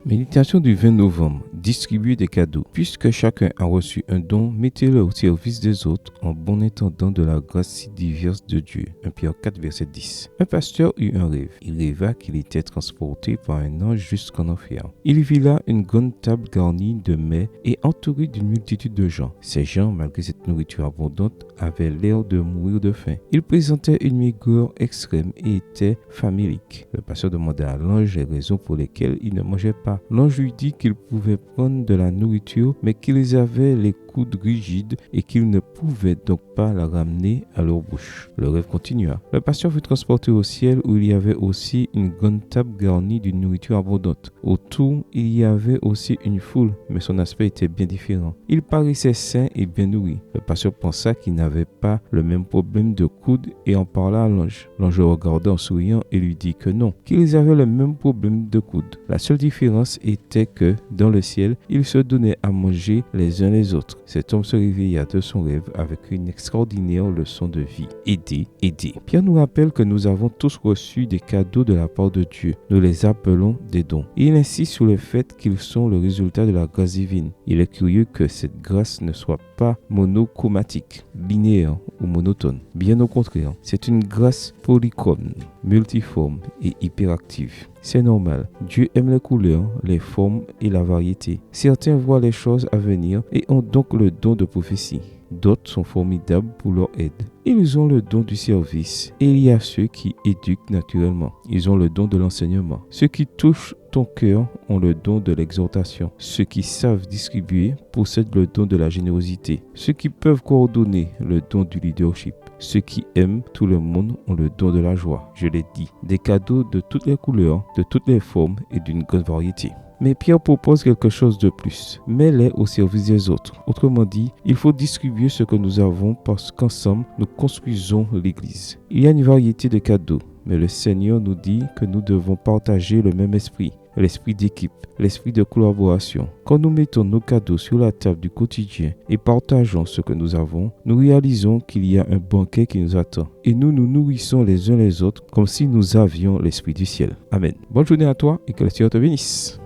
Méditation du 20 novembre. Distribuer des cadeaux. Puisque chacun a reçu un don, mettez-le au service des autres en bon intendant de la grâce si diverse de Dieu. 1 Pierre 4, verset 10. Un pasteur eut un rêve. Il rêva qu'il était transporté par un ange jusqu'en enfer. Il vit là une grande table garnie de mets et entourée d'une multitude de gens. Ces gens, malgré cette nourriture abondante, avaient l'air de mourir de faim. Ils présentaient une maigreur extrême et étaient faméliques. Le pasteur demanda à l'ange les raisons pour lesquelles il ne mangeait pas. L'ange lui dit qu'il pouvait prendre de la nourriture, mais qu'ils avaient les coudes rigides et qu'ils ne pouvaient donc pas la ramener à leur bouche. Le rêve continua. Le pasteur fut transporté au ciel où il y avait aussi une grande table garnie d'une nourriture abondante. Autour, il y avait aussi une foule, mais son aspect était bien différent. Il paraissait sain et bien nourri. Le pasteur pensa qu'il n'avait pas le même problème de coude et en parla à l'ange. L'ange le regarda en souriant et lui dit que non, qu'ils avaient le même problème de coude. La seule différence était que, dans le ciel, ils se donnaient à manger les uns les autres. Cet homme se réveilla de son rêve avec une extraordinaire leçon de vie. Aider, aider. Pierre nous rappelle que nous avons tous reçu des cadeaux de la part de Dieu. Nous les appelons des dons. Et il insiste sur le fait qu'ils sont le résultat de la grâce divine. Il est curieux que cette grâce ne soit pas monochromatique, linéaire ou monotone. Bien au contraire, c'est une grâce polychrome, multiforme et hyperactive. C'est normal. Dieu aime les couleurs, les formes et la variété. Certains voient les choses à venir et ont donc le don de prophétie. D'autres sont formidables pour leur aide. Ils ont le don du service. Et il y a ceux qui éduquent naturellement. Ils ont le don de l'enseignement. Ceux qui touchent ton cœur ont le don de l'exhortation. Ceux qui savent distribuer possèdent le don de la générosité. Ceux qui peuvent coordonner le don du leadership. Ceux qui aiment tout le monde ont le don de la joie. Je l'ai dit, des cadeaux de toutes les couleurs, de toutes les formes et d'une grande variété. Mais Pierre propose quelque chose de plus. Mets-les au service des autres. Autrement dit, il faut distribuer ce que nous avons parce qu'ensemble, nous construisons l'Église. Il y a une variété de cadeaux, mais le Seigneur nous dit que nous devons partager le même esprit. L'esprit d'équipe, l'esprit de collaboration. Quand nous mettons nos cadeaux sur la table du quotidien et partageons ce que nous avons, nous réalisons qu'il y a un banquet qui nous attend. Et nous nous nourrissons les uns les autres comme si nous avions l'esprit du ciel. Amen. Bonne journée à toi et que le Seigneur te bénisse.